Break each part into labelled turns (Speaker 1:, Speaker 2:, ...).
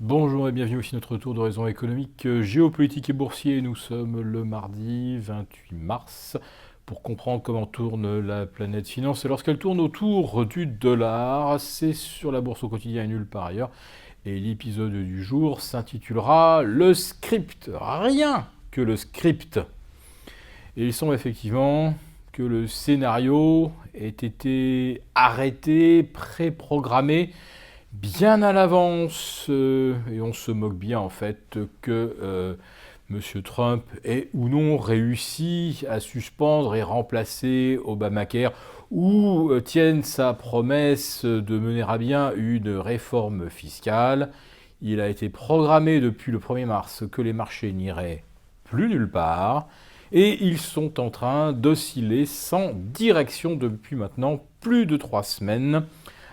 Speaker 1: Bonjour et bienvenue aussi à notre tour d'horizon économique, géopolitique et boursier. Nous sommes le mardi 28 mars pour comprendre comment tourne la planète finance. Et lorsqu'elle tourne autour du dollar, c'est sur la bourse au quotidien et nulle part ailleurs. Et l'épisode du jour s'intitulera Le script. Rien que le script. Et il semble effectivement que le scénario ait été arrêté, préprogrammé bien à l'avance, et on se moque bien en fait que M. Trump ait ou non réussi à suspendre et remplacer Obamacare ou tienne sa promesse de mener à bien une réforme fiscale. Il a été programmé depuis le 1er mars que les marchés n'iraient plus nulle part et ils sont en train d'osciller sans direction depuis maintenant plus de 3 semaines,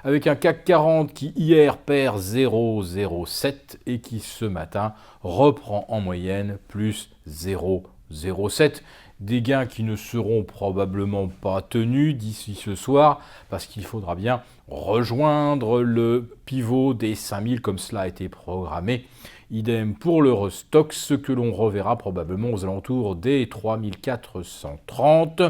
Speaker 1: avec un CAC 40 qui hier perd 0,07 et qui ce matin reprend en moyenne plus 0,07. Des gains qui ne seront probablement pas tenus d'ici ce soir parce qu'il faudra bien rejoindre le pivot des 5000 comme cela a été programmé. Idem pour l'Eurostoxx, ce que l'on reverra probablement aux alentours des 3430,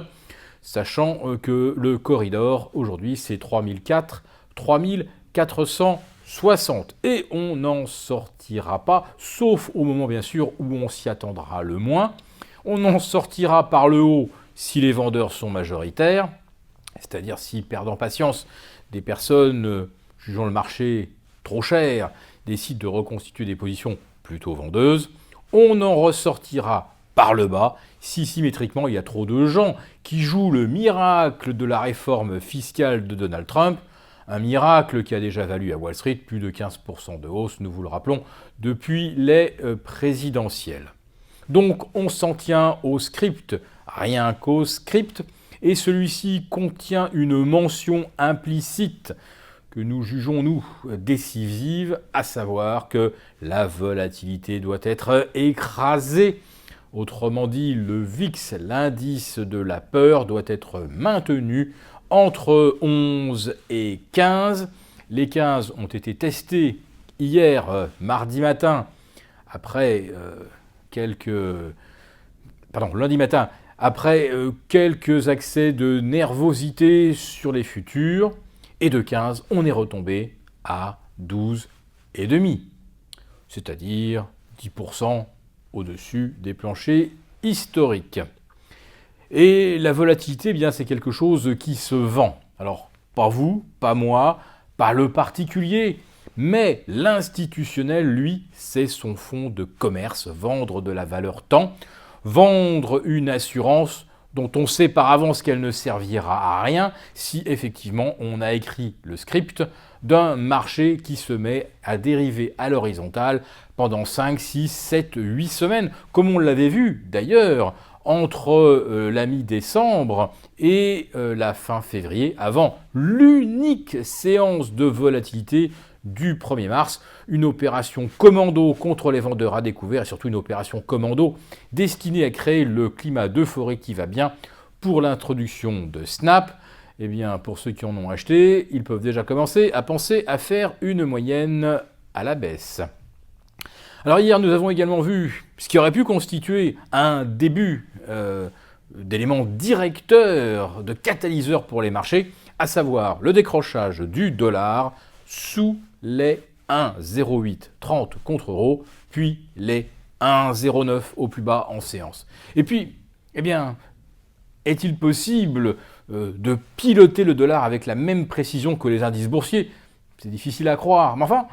Speaker 1: sachant que le corridor aujourd'hui c'est 3460. Et on n'en sortira pas, sauf au moment bien sûr où on s'y attendra le moins. On en sortira par le haut si les vendeurs sont majoritaires, c'est-à-dire si, perdant patience, des personnes jugeant le marché trop cher décident de reconstituer des positions plutôt vendeuses. On en ressortira par le bas si symétriquement il y a trop de gens qui jouent le miracle de la réforme fiscale de Donald Trump, un miracle qui a déjà valu à Wall Street plus de 15% de hausse, nous vous le rappelons, depuis les présidentielles. Donc on s'en tient au script, rien qu'au script, et celui-ci contient une mention implicite que nous jugeons, nous, décisive, à savoir que la volatilité doit être écrasée. Autrement dit, le VIX, l'indice de la peur, doit être maintenu entre 11 et 15. Les 15 ont été testés hier, mardi matin, lundi matin, après quelques accès de nervosité sur les futurs. Et de 15, on est retombé à 12,5, c'est-à-dire 10% au-dessus des planchers historiques. Et la volatilité, eh bien, c'est quelque chose qui se vend. Alors, pas vous, pas moi, pas le particulier, mais l'institutionnel, lui, c'est son fonds de commerce, vendre de la valeur temps, vendre une assurance dont on sait par avance qu'elle ne servira à rien si effectivement on a écrit le script d'un marché qui se met à dériver à l'horizontale pendant 5, 6, 7, 8 semaines, comme on l'avait vu d'ailleurs entre la mi-décembre et la fin février, avant l'unique séance de volatilité du 1er mars, une opération commando contre les vendeurs à découvert et surtout une opération commando destinée à créer le climat d'euphorie qui va bien pour l'introduction de Snap. Eh bien, pour ceux qui en ont acheté, ils peuvent déjà commencer à penser à faire une moyenne à la baisse. Alors hier, nous avons également vu ce qui aurait pu constituer un début d'éléments directeurs, de catalyseurs pour les marchés, à savoir le décrochage du dollar sous les 1,0830 contre euro, puis les 1,09 au plus bas en séance. Et puis, eh bien, est-il possible de piloter le dollar avec la même précision que les indices boursiers? C'est difficile à croire, mais enfin,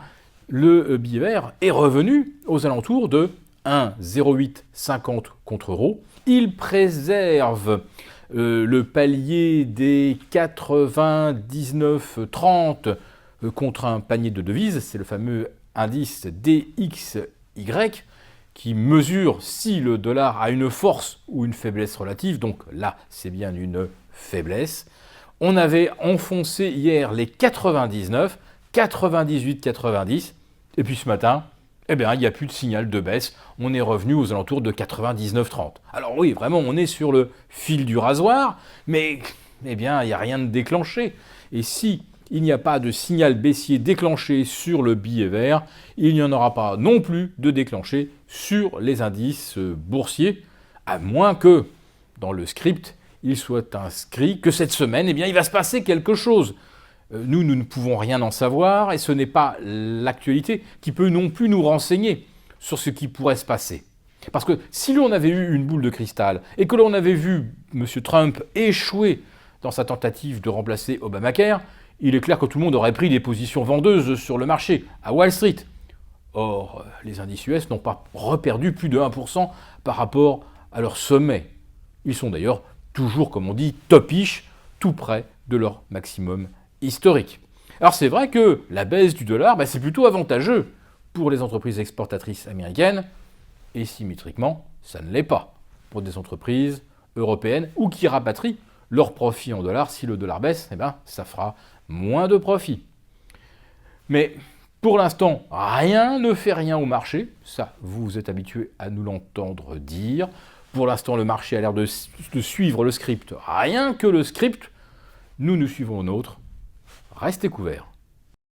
Speaker 1: le billet vert est revenu aux alentours de 1,0850 contre euro. Il préserve le palier des 99,30 contre un panier de devises, c'est le fameux indice DXY qui mesure si le dollar a une force ou une faiblesse relative, donc là c'est bien une faiblesse. On avait enfoncé hier les 99, 98, 90, et puis ce matin, eh bien, il n'y a plus de signal de baisse, on est revenu aux alentours de 99,30. Alors oui, vraiment, on est sur le fil du rasoir, mais eh bien, il n'y a rien de déclenché. Et si il n'y a pas de signal baissier déclenché sur le billet vert, il n'y en aura pas non plus de déclenché sur les indices boursiers, à moins que, dans le script, il soit inscrit que cette semaine, eh bien, il va se passer quelque chose. Nous ne pouvons rien en savoir, et ce n'est pas l'actualité qui peut non plus nous renseigner sur ce qui pourrait se passer. Parce que si l'on avait eu une boule de cristal, et que l'on avait vu M. Trump échouer dans sa tentative de remplacer Obamacare, il est clair que tout le monde aurait pris des positions vendeuses sur le marché, à Wall Street. Or, les indices US n'ont pas reperdu plus de 1% par rapport à leur sommet. Ils sont d'ailleurs toujours, comme on dit, topish, tout près de leur maximum historique. Alors c'est vrai que la baisse du dollar, c'est plutôt avantageux pour les entreprises exportatrices américaines, et symétriquement, ça ne l'est pas pour des entreprises européennes ou qui rapatrient leurs profits en dollars. Si le dollar baisse, ça fera moins de profits. Mais pour l'instant, rien ne fait rien au marché. Ça, vous êtes habitués à nous l'entendre dire. Pour l'instant, le marché a l'air de suivre le script. Rien que le script. Nous suivons le nôtre. Restez couverts.